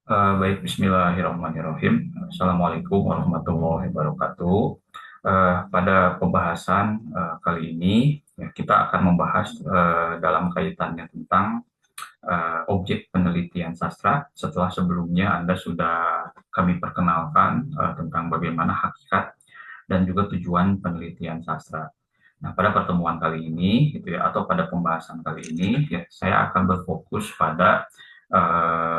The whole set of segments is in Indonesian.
Baik, Bismillahirrahmanirrahim. Assalamualaikum warahmatullahi wabarakatuh. Pada pembahasan kali ini, ya, kita akan membahas dalam kaitannya tentang objek penelitian sastra. Setelah sebelumnya Anda sudah kami perkenalkan tentang bagaimana hakikat dan juga tujuan penelitian sastra. Nah, pada pertemuan kali ini, gitu ya, atau pada pembahasan kali ini, ya, saya akan berfokus pada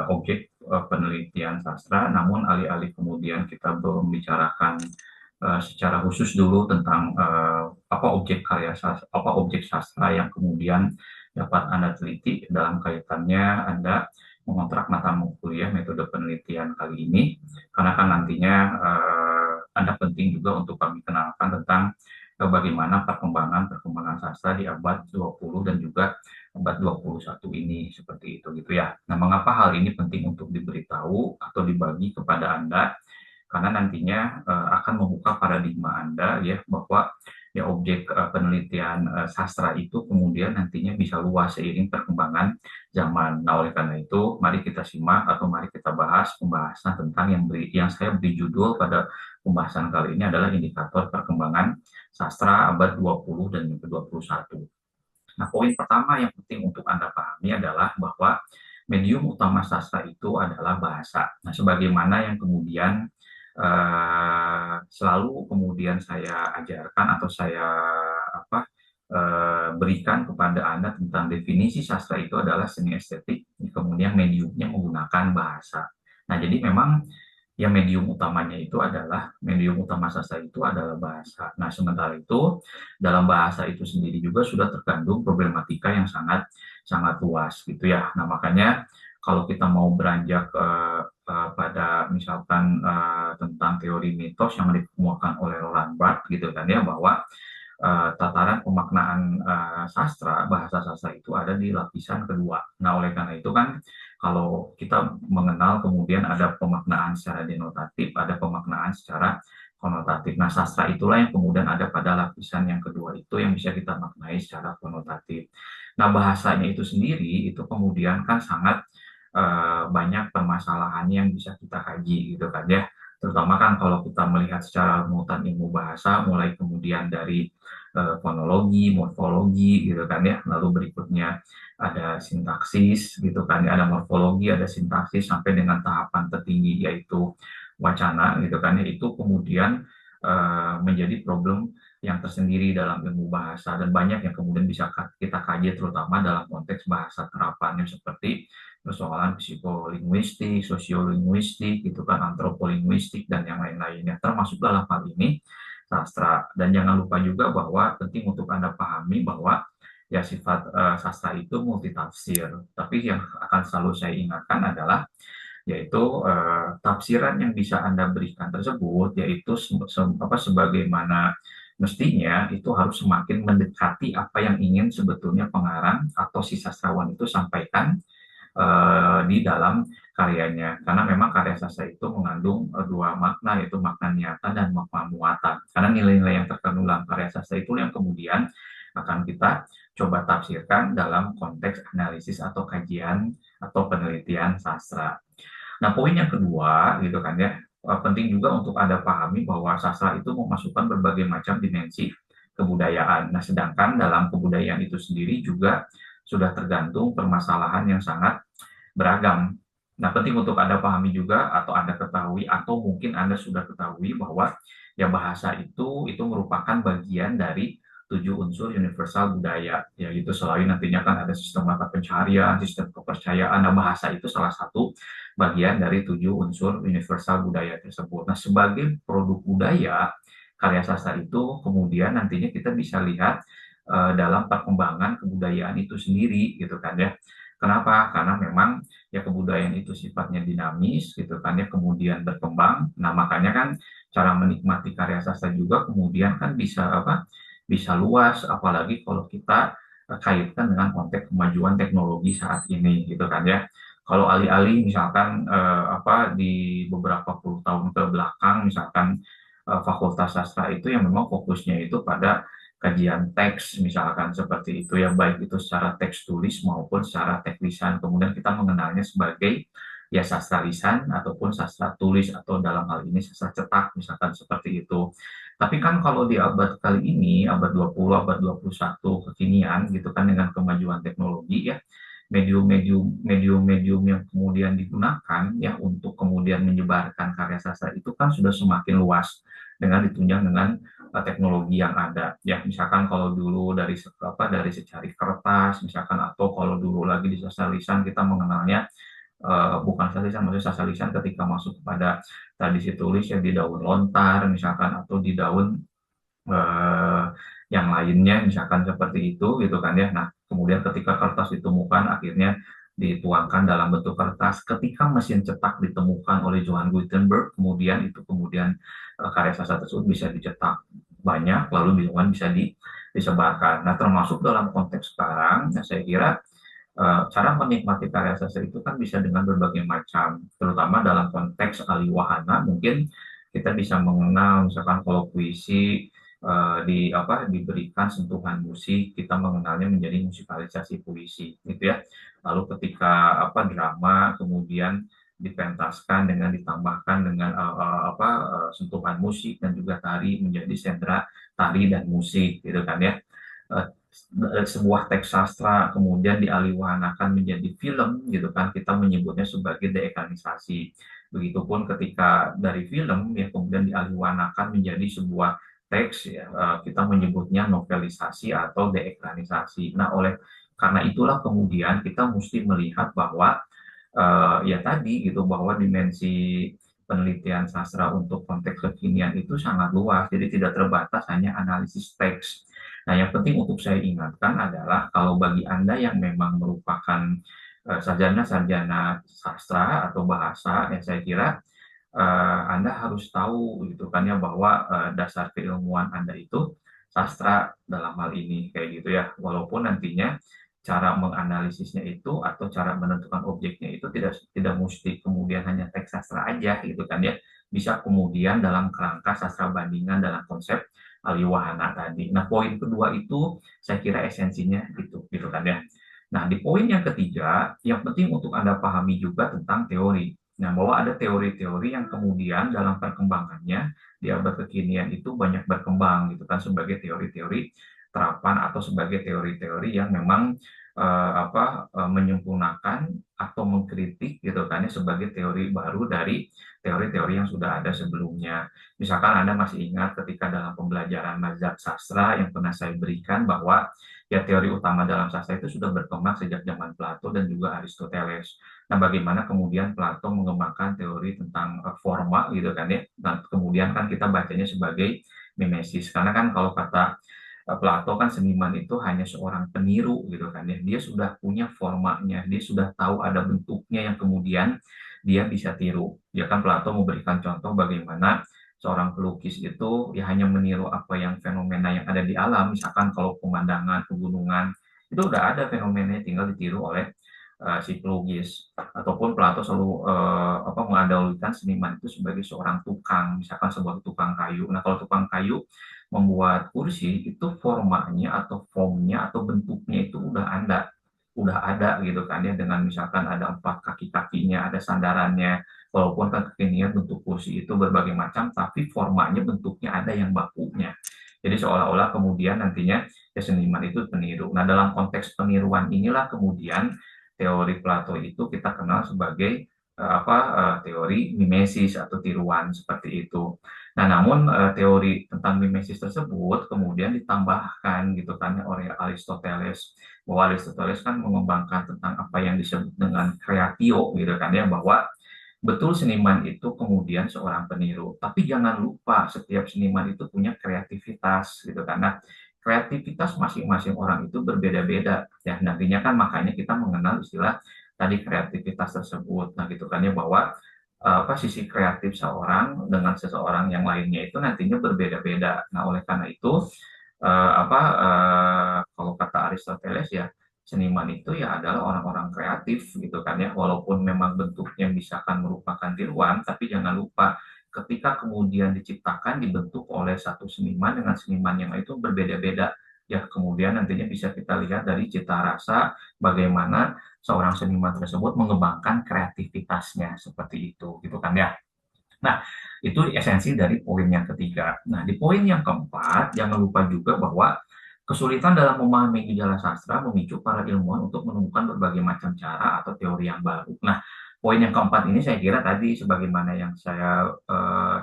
objek penelitian sastra. Namun, alih-alih kemudian kita membicarakan secara khusus dulu tentang apa objek karya sastra, apa objek sastra yang kemudian dapat Anda teliti dalam kaitannya Anda mengontrak mata kuliah metode penelitian kali ini, karena kan nantinya Anda penting juga untuk kami kenalkan tentang bagaimana perkembangan sastra di abad 20 dan juga abad 21 ini seperti itu gitu ya. Nah, mengapa hal ini penting untuk diberitahu atau dibagi kepada Anda? Karena nantinya akan membuka paradigma Anda ya bahwa ya objek penelitian sastra itu kemudian nantinya bisa luas seiring perkembangan zaman. Nah, oleh karena itu, mari kita simak atau mari kita bahas pembahasan tentang yang saya beri judul pada pembahasan kali ini adalah indikator perkembangan sastra abad 20 dan ke-21. Nah, poin pertama yang penting untuk Anda pahami adalah bahwa medium utama sastra itu adalah bahasa. Nah, sebagaimana yang kemudian selalu kemudian saya ajarkan atau saya apa berikan kepada Anda tentang definisi sastra itu adalah seni estetik, kemudian mediumnya menggunakan bahasa. Nah, jadi memang yang medium utama sastra itu adalah bahasa. Nah, sementara itu dalam bahasa itu sendiri juga sudah terkandung problematika yang sangat sangat luas gitu ya. Nah, makanya kalau kita mau beranjak pada misalkan tentang teori mitos yang dikemukakan oleh Roland Barthes gitu kan ya, bahwa tataran pemaknaan bahasa sastra itu ada di lapisan kedua. Nah, oleh karena itu kan kalau kita mengenal kemudian ada pemaknaan secara denotatif, ada pemaknaan secara konotatif. Nah, sastra itulah yang kemudian ada pada lapisan yang kedua itu yang bisa kita maknai secara konotatif. Nah, bahasanya itu sendiri itu kemudian kan sangat banyak permasalahan yang bisa kita kaji gitu kan ya. Terutama kan kalau kita melihat secara runutan ilmu bahasa, mulai kemudian dari fonologi, morfologi gitu kan ya. Lalu berikutnya ada sintaksis gitu kan ya, ada morfologi, ada sintaksis sampai dengan tahapan tertinggi yaitu wacana gitu kan ya. Itu kemudian menjadi problem yang tersendiri dalam ilmu bahasa dan banyak yang kemudian bisa kita kaji terutama dalam konteks bahasa terapannya seperti persoalan psikolinguistik, sosiolinguistik, gitu kan, antropolinguistik dan yang lain-lainnya termasuk dalam hal ini sastra. Dan jangan lupa juga bahwa penting untuk Anda pahami bahwa ya sifat sastra itu multitafsir. Tapi yang akan selalu saya ingatkan adalah yaitu tafsiran yang bisa Anda berikan tersebut yaitu sebagaimana mestinya itu harus semakin mendekati apa yang ingin sebetulnya pengarang atau si sastrawan itu sampaikan di dalam karyanya. Karena memang karya sastra itu mengandung dua makna, yaitu makna niatan dan makna muatan. Karena nilai-nilai yang terkandung dalam karya sastra itu yang kemudian akan kita coba tafsirkan dalam konteks analisis atau kajian atau penelitian sastra. Nah, poin yang kedua, gitu kan ya, penting juga untuk Anda pahami bahwa sastra itu memasukkan berbagai macam dimensi kebudayaan. Nah, sedangkan dalam kebudayaan itu sendiri juga sudah tergantung permasalahan yang sangat beragam. Nah, penting untuk Anda pahami juga atau Anda ketahui atau mungkin Anda sudah ketahui bahwa ya bahasa itu merupakan bagian dari 7 unsur universal budaya, yaitu selain nantinya kan ada sistem mata pencaharian, sistem kepercayaan. Nah, bahasa itu salah satu bagian dari 7 unsur universal budaya tersebut. Nah, sebagai produk budaya, karya sastra itu kemudian nantinya kita bisa lihat dalam perkembangan kebudayaan itu sendiri gitu kan ya. Kenapa? Karena memang ya kebudayaan itu sifatnya dinamis gitu kan ya, kemudian berkembang. Nah, makanya kan cara menikmati karya sastra juga kemudian kan bisa luas apalagi kalau kita kaitkan dengan konteks kemajuan teknologi saat ini gitu kan ya. Kalau alih-alih misalkan di beberapa puluh tahun ke belakang misalkan Fakultas Sastra itu yang memang fokusnya itu pada kajian teks misalkan seperti itu ya, baik itu secara teks tulis maupun secara teks lisan, kemudian kita mengenalnya sebagai ya sastra lisan ataupun sastra tulis atau dalam hal ini sastra cetak misalkan seperti itu. Tapi kan kalau di abad kali ini, abad 20, abad 21 kekinian gitu kan dengan kemajuan teknologi ya, medium-medium yang kemudian digunakan ya untuk kemudian menyebarkan karya sastra itu kan sudah semakin luas dengan ditunjang dengan teknologi yang ada ya, misalkan kalau dulu dari secari kertas misalkan, atau kalau dulu lagi di sastra lisan kita mengenalnya bukan sastra lisan, maksudnya sastra lisan ketika masuk kepada tradisi tulis ya di daun lontar misalkan, atau di daun eh, yang lainnya misalkan seperti itu gitu kan ya. Nah, kemudian ketika kertas ditemukan akhirnya dituangkan dalam bentuk kertas. Ketika mesin cetak ditemukan oleh Johann Gutenberg, kemudian karya sastra tersebut bisa dicetak banyak lalu bisa disebarkan. Nah, termasuk dalam konteks sekarang, nah saya kira cara menikmati karya sastra itu kan bisa dengan berbagai macam, terutama dalam konteks aliwahana. Mungkin kita bisa mengenal misalkan kalau puisi diberikan sentuhan musik, kita mengenalnya menjadi musikalisasi puisi, gitu ya. Lalu ketika drama kemudian dipentaskan dengan ditambahkan dengan sentuhan musik dan juga tari menjadi sendera tari dan musik, gitu kan ya. Eh, Sebuah teks sastra kemudian dialihwahanakan menjadi film gitu kan, kita menyebutnya sebagai deekranisasi. Begitupun ketika dari film ya kemudian dialihwahanakan menjadi sebuah teks ya, kita menyebutnya novelisasi atau deekranisasi. Nah, karena itulah kemudian kita mesti melihat bahwa ya tadi gitu, bahwa dimensi penelitian sastra untuk konteks kekinian itu sangat luas, jadi tidak terbatas hanya analisis teks. Nah, yang penting untuk saya ingatkan adalah kalau bagi Anda yang memang merupakan sarjana-sarjana sastra atau bahasa, ya saya kira Anda harus tahu gitu kan ya, bahwa dasar keilmuan Anda itu sastra dalam hal ini kayak gitu ya. Walaupun nantinya cara menganalisisnya itu atau cara menentukan objeknya itu tidak tidak mesti kemudian hanya teks sastra aja gitu kan ya. Bisa kemudian dalam kerangka sastra bandingan dalam konsep aliwahana tadi. Nah, poin kedua itu saya kira esensinya itu gitu kan ya. Nah, di poin yang ketiga, yang penting untuk Anda pahami juga tentang teori. Nah, bahwa ada teori-teori yang kemudian dalam perkembangannya di abad kekinian itu banyak berkembang gitu kan, sebagai teori-teori terapan atau sebagai teori-teori yang memang menyempurnakan atau mengkritik gitu kan ya, sebagai teori baru dari teori-teori yang sudah ada sebelumnya. Misalkan Anda masih ingat ketika dalam pembelajaran mazhab sastra yang pernah saya berikan bahwa ya teori utama dalam sastra itu sudah berkembang sejak zaman Plato dan juga Aristoteles. Nah, bagaimana kemudian Plato mengembangkan teori tentang forma gitu kan ya. Dan kemudian kan kita bacanya sebagai mimesis. Karena kan kalau kata Plato kan seniman itu hanya seorang peniru gitu kan ya. Dia sudah punya formanya, dia sudah tahu ada bentuknya yang kemudian dia bisa tiru. Ya kan Plato memberikan contoh bagaimana seorang pelukis itu ya hanya meniru apa yang fenomena yang ada di alam. Misalkan kalau pemandangan pegunungan itu udah ada fenomenanya, tinggal ditiru oleh si pelukis. Ataupun Plato selalu mengandalkan seniman itu sebagai seorang tukang, misalkan sebuah tukang kayu. Nah, kalau tukang kayu membuat kursi itu formanya atau formnya atau bentuknya itu udah ada gitu kan ya, dengan misalkan ada 4 kaki-kakinya, ada sandarannya. Walaupun kan kekinian bentuk kursi itu berbagai macam, tapi formanya bentuknya ada yang bakunya. Jadi seolah-olah kemudian nantinya ya seniman itu peniru. Nah, dalam konteks peniruan inilah kemudian teori Plato itu kita kenal sebagai teori mimesis atau tiruan seperti itu. Nah, namun teori tentang mimesis tersebut kemudian ditambahkan gitu kan oleh Aristoteles, bahwa Aristoteles kan mengembangkan tentang apa yang disebut dengan creatio gitu kan ya, bahwa betul seniman itu kemudian seorang peniru, tapi jangan lupa setiap seniman itu punya kreativitas gitu, karena kreativitas masing-masing orang itu berbeda-beda ya. Nantinya kan makanya kita mengenal istilah tadi kreativitas tersebut. Nah, gitu kan ya, bahwa sisi kreatif seorang dengan seseorang yang lainnya itu nantinya berbeda-beda. Nah, oleh karena itu kalau kata Aristoteles ya, seniman itu ya adalah orang-orang kreatif gitu kan ya, walaupun memang bentuknya misalkan merupakan tiruan, tapi jangan lupa ketika kemudian diciptakan dibentuk oleh satu seniman dengan seniman yang itu berbeda-beda ya, kemudian nantinya bisa kita lihat dari cita rasa bagaimana seorang seniman tersebut mengembangkan kreativitasnya seperti itu, gitu kan ya. Nah, itu esensi dari poin yang ketiga. Nah, di poin yang keempat, jangan lupa juga bahwa kesulitan dalam memahami gejala sastra memicu para ilmuwan untuk menemukan berbagai macam cara atau teori yang baru. Nah, poin yang keempat ini saya kira tadi sebagaimana yang saya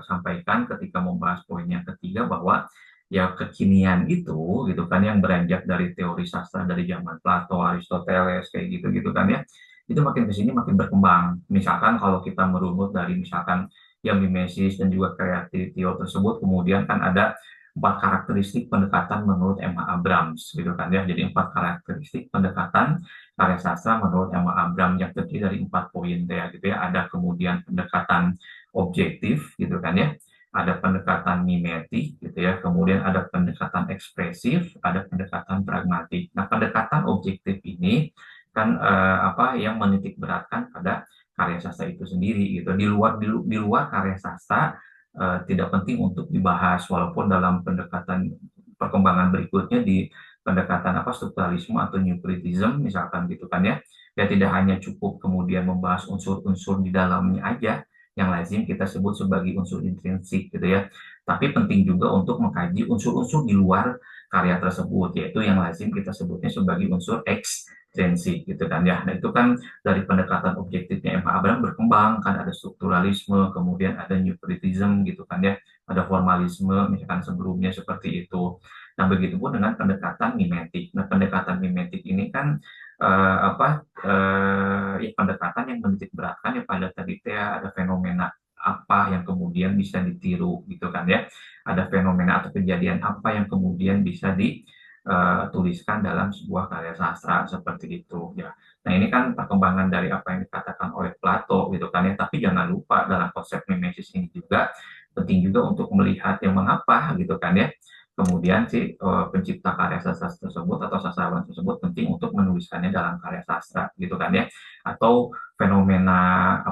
sampaikan ketika membahas poin yang ketiga bahwa ya kekinian itu gitu kan yang beranjak dari teori sastra dari zaman Plato, Aristoteles kayak gitu-gitu kan ya. Itu makin ke sini makin berkembang. Misalkan kalau kita merunut dari misalkan yang mimesis dan juga kreatif Theo tersebut kemudian kan ada 4 karakteristik pendekatan menurut Emma Abrams gitu kan ya. Jadi 4 karakteristik pendekatan karya sastra menurut Emma Abrams yang terdiri dari 4 poin ya gitu ya. Ada kemudian pendekatan objektif gitu kan ya. Ada pendekatan mimetik gitu ya. Kemudian ada pendekatan ekspresif, ada pendekatan pragmatik. Nah, pendekatan objektif ini kan apa yang menitik beratkan pada karya sastra itu sendiri gitu. Di luar karya sastra tidak penting untuk dibahas walaupun dalam pendekatan perkembangan berikutnya di pendekatan apa strukturalisme atau new criticism misalkan gitu kan ya. Ya tidak hanya cukup kemudian membahas unsur-unsur di dalamnya aja yang lazim kita sebut sebagai unsur intrinsik gitu ya. Tapi penting juga untuk mengkaji unsur-unsur di luar karya tersebut yaitu yang lazim kita sebutnya sebagai unsur ekstrinsik gitu kan ya. Nah, itu kan dari pendekatan objektifnya M. H. Abraham berkembang kan ada strukturalisme, kemudian ada new criticism gitu kan ya, ada formalisme misalkan sebelumnya seperti itu. Nah, begitu pun dengan pendekatan mimetik. Nah, pendekatan mimetik ini kan ya pendekatan yang menitik beratkan ya pada tadi ya ada fenomena apa yang kemudian bisa ditiru gitu kan ya. Ada fenomena atau kejadian apa yang kemudian bisa dituliskan dalam sebuah karya sastra seperti itu ya. Nah, ini kan perkembangan dari apa yang dikatakan oleh Plato gitu kan ya. Tapi jangan lupa dalam konsep mimesis ini juga penting juga untuk melihat yang mengapa gitu kan ya. Kemudian si pencipta karya sastra tersebut atau sastrawan tersebut penting untuk menuliskannya dalam karya sastra gitu kan ya. Atau fenomena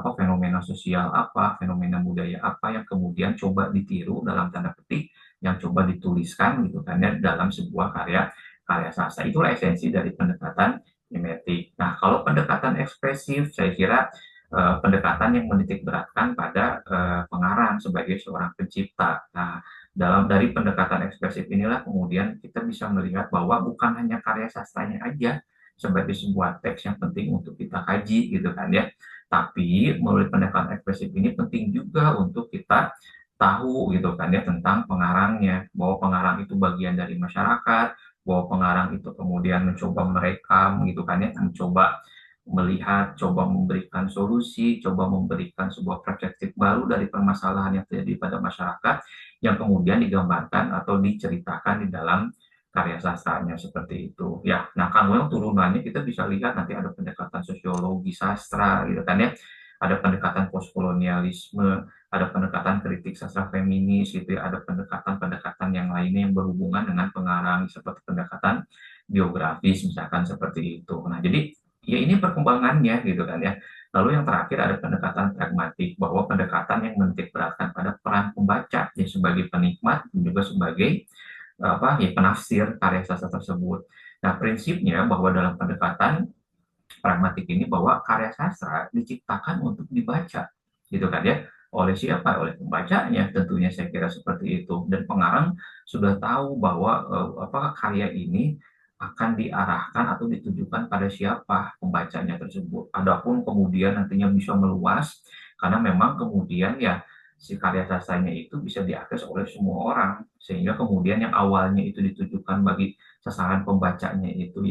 sosial apa, fenomena budaya apa yang kemudian coba ditiru dalam tanda petik yang coba dituliskan gitu kan ya dalam sebuah karya karya sastra. Itulah esensi dari pendekatan mimetik. Nah, kalau pendekatan ekspresif, saya kira pendekatan yang menitik beratkan pada pengarang sebagai seorang pencipta. Nah, dari pendekatan ekspresif inilah kemudian kita bisa melihat bahwa bukan hanya karya sastranya aja sebagai sebuah teks yang penting untuk kita kaji gitu kan ya. Tapi melalui pendekatan ekspresif ini penting juga untuk kita tahu gitu kan ya tentang pengarangnya, bahwa pengarang itu bagian dari masyarakat, bahwa pengarang itu kemudian mencoba merekam gitu kan ya, mencoba melihat, coba memberikan solusi, coba memberikan sebuah perspektif baru dari permasalahan yang terjadi pada masyarakat yang kemudian digambarkan atau diceritakan di dalam karya sastranya seperti itu. Ya, nah kalau turunannya kita bisa lihat nanti ada pendekatan sosiologi sastra gitu kan ya, ada pendekatan postkolonialisme, ada pendekatan kritik sastra feminis gitu ya, ada pendekatan-pendekatan yang lainnya yang berhubungan dengan pengarang seperti pendekatan biografis misalkan seperti itu. Nah, jadi ya ini perkembangannya gitu kan ya. Lalu yang terakhir ada pendekatan pragmatik bahwa pendekatan yang menitik beratkan pada peran pembaca ya sebagai penikmat dan juga sebagai apa ya penafsir karya sastra tersebut. Nah, prinsipnya bahwa dalam pendekatan pragmatik ini bahwa karya sastra diciptakan untuk dibaca gitu kan ya oleh siapa oleh pembacanya tentunya saya kira seperti itu dan pengarang sudah tahu bahwa apa karya ini akan diarahkan atau ditujukan pada siapa pembacanya tersebut. Adapun kemudian nantinya bisa meluas karena memang kemudian ya si karya sastranya itu bisa diakses oleh semua orang sehingga kemudian yang awalnya itu ditujukan bagi sasaran pembacanya itu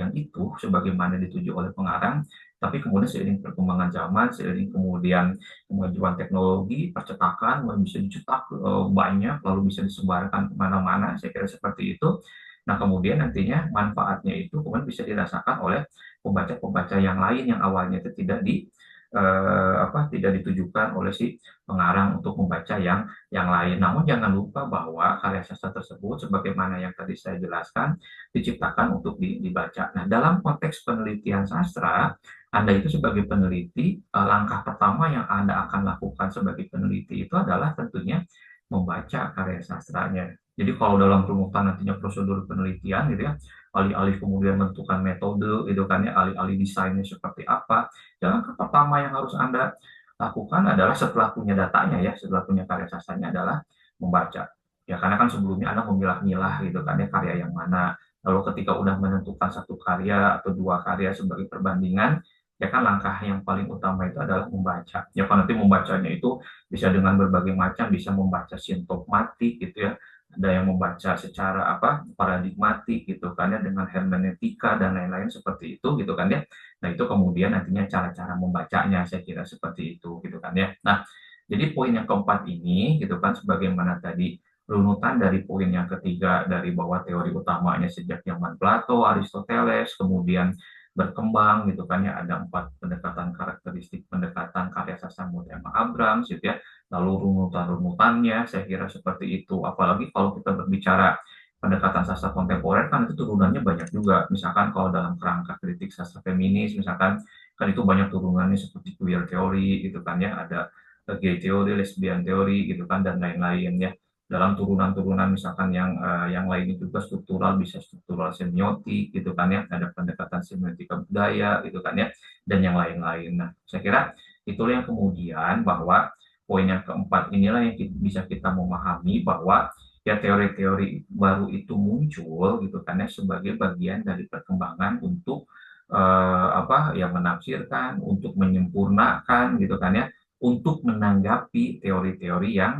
sebagaimana dituju oleh pengarang tapi kemudian seiring perkembangan zaman, seiring kemudian kemajuan teknologi, percetakan, bisa dicetak banyak, lalu bisa disebarkan kemana-mana, saya kira seperti itu. Nah, kemudian nantinya manfaatnya itu kemudian bisa dirasakan oleh pembaca-pembaca yang lain yang awalnya itu tidak ditujukan oleh si pengarang untuk membaca yang lain. Namun jangan lupa bahwa karya sastra tersebut sebagaimana yang tadi saya jelaskan diciptakan untuk dibaca. Nah, dalam konteks penelitian sastra, Anda itu sebagai peneliti, langkah pertama yang Anda akan lakukan sebagai peneliti itu adalah tentunya membaca karya sastranya. Jadi kalau dalam rumusan nantinya prosedur penelitian gitu ya, alih-alih kemudian menentukan metode gitu kan ya, alih-alih desainnya seperti apa, ya langkah pertama yang harus Anda lakukan adalah setelah punya datanya ya, setelah punya karya sastranya adalah membaca. Ya karena kan sebelumnya Anda memilah-milah gitu kan ya karya yang mana. Lalu ketika udah menentukan satu karya atau dua karya sebagai perbandingan, ya kan langkah yang paling utama itu adalah membaca. Ya kan nanti membacanya itu bisa dengan berbagai macam, bisa membaca sintakmatik gitu ya, ada yang membaca secara apa paradigmatik gitu kan ya dengan hermeneutika dan lain-lain seperti itu gitu kan ya. Nah itu kemudian nantinya cara-cara membacanya saya kira seperti itu gitu kan ya. Nah jadi poin yang keempat ini gitu kan sebagaimana tadi runutan dari poin yang ketiga dari bahwa teori utamanya sejak zaman Plato, Aristoteles, kemudian berkembang gitu kan ya ada 4 pendekatan karakteristik pendekatan karya sastra menurut Emma Abrams gitu ya, lalu runutan-runutannya saya kira seperti itu, apalagi kalau kita berbicara pendekatan sastra kontemporer kan itu turunannya banyak juga, misalkan kalau dalam kerangka kritik sastra feminis misalkan kan itu banyak turunannya seperti queer teori gitu kan ya, ada gay teori, lesbian teori gitu kan dan lain-lain ya. Dalam turunan-turunan misalkan yang lainnya juga struktural bisa struktural semiotik gitu kan ya, ada pendekatan semiotika budaya gitu kan ya dan yang lain-lain. Nah saya kira itulah yang kemudian bahwa poin yang keempat inilah yang bisa kita memahami bahwa ya teori-teori baru itu muncul gitu kan ya sebagai bagian dari perkembangan untuk apa ya menafsirkan, untuk menyempurnakan gitu kan ya, untuk menanggapi teori-teori yang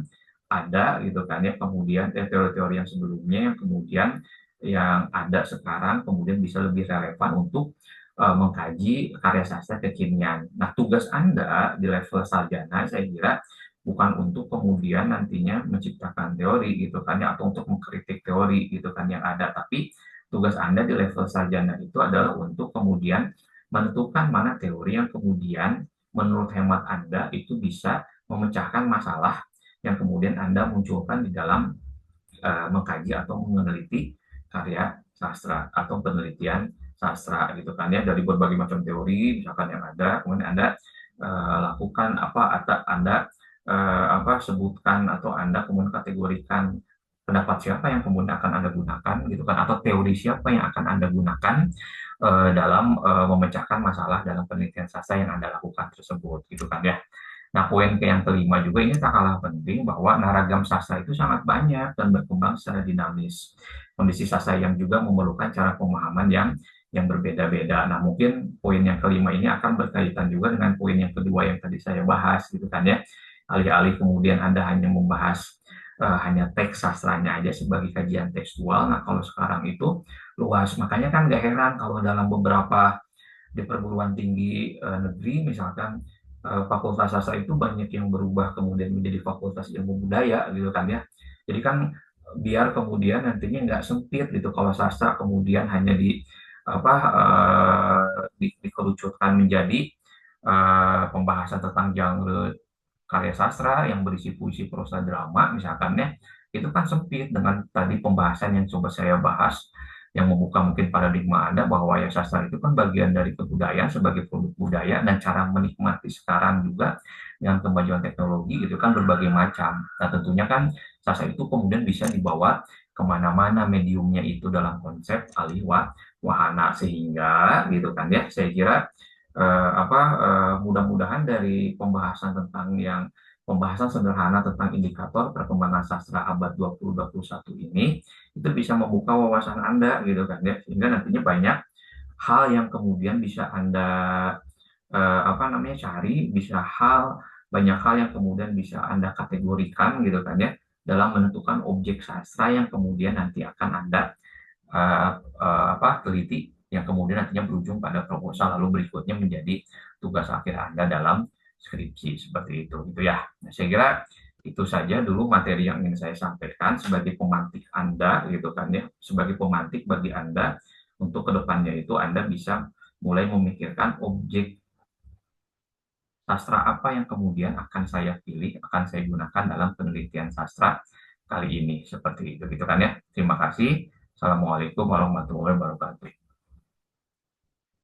ada gitu kan ya, kemudian teori-teori yang sebelumnya yang kemudian yang ada sekarang kemudian bisa lebih relevan untuk mengkaji karya sastra kekinian. Nah, tugas Anda di level sarjana saya kira bukan untuk kemudian nantinya menciptakan teori gitu kan ya atau untuk mengkritik teori gitu kan yang ada, tapi tugas Anda di level sarjana itu adalah untuk kemudian menentukan mana teori yang kemudian menurut hemat Anda itu bisa memecahkan masalah yang kemudian Anda munculkan di dalam mengkaji atau meneliti karya sastra atau penelitian sastra gitu kan ya dari berbagai macam teori misalkan yang ada kemudian Anda lakukan apa atau Anda apa sebutkan atau Anda kemudian kategorikan pendapat siapa yang kemudian akan Anda gunakan gitu kan atau teori siapa yang akan Anda gunakan dalam memecahkan masalah dalam penelitian sastra yang Anda lakukan tersebut gitu kan ya. Nah, poin yang kelima juga ini tak kalah penting bahwa naragam sastra itu sangat banyak dan berkembang secara dinamis. Kondisi sastra yang juga memerlukan cara pemahaman yang berbeda-beda. Nah, mungkin poin yang kelima ini akan berkaitan juga dengan poin yang kedua yang tadi saya bahas gitu kan ya. Alih-alih kemudian Anda hanya membahas hanya teks sastranya aja sebagai kajian tekstual. Nah, kalau sekarang itu luas. Makanya kan gak heran kalau dalam beberapa di perguruan tinggi negeri misalkan fakultas sastra itu banyak yang berubah kemudian menjadi fakultas ilmu budaya gitu kan ya. Jadi kan biar kemudian nantinya nggak sempit gitu kalau sastra kemudian hanya di apa dikerucutkan menjadi pembahasan tentang genre karya sastra yang berisi puisi, prosa, drama misalkan ya. Itu kan sempit dengan tadi pembahasan yang coba saya bahas yang membuka mungkin paradigma Anda bahwa ya sastra itu kan bagian dari kebudayaan sebagai produk budaya dan cara menikmati sekarang juga dengan kemajuan teknologi itu kan berbagai macam. Nah tentunya kan sastra itu kemudian bisa dibawa kemana-mana mediumnya itu dalam konsep alih wahana sehingga gitu kan ya saya kira mudah-mudahan dari pembahasan tentang yang pembahasan sederhana tentang indikator perkembangan sastra abad 20-21 ini itu bisa membuka wawasan Anda gitu kan ya sehingga nantinya banyak hal yang kemudian bisa Anda apa namanya cari banyak hal yang kemudian bisa Anda kategorikan gitu kan ya dalam menentukan objek sastra yang kemudian nanti akan Anda teliti yang kemudian nantinya berujung pada proposal lalu berikutnya menjadi tugas akhir Anda dalam skripsi seperti itu gitu ya. Nah, saya kira itu saja dulu materi yang ingin saya sampaikan sebagai pemantik Anda gitu kan ya, sebagai pemantik bagi Anda untuk kedepannya itu Anda bisa mulai memikirkan objek sastra apa yang kemudian akan saya pilih, akan saya gunakan dalam penelitian sastra kali ini seperti itu gitu kan ya. Terima kasih. Assalamualaikum warahmatullahi wabarakatuh.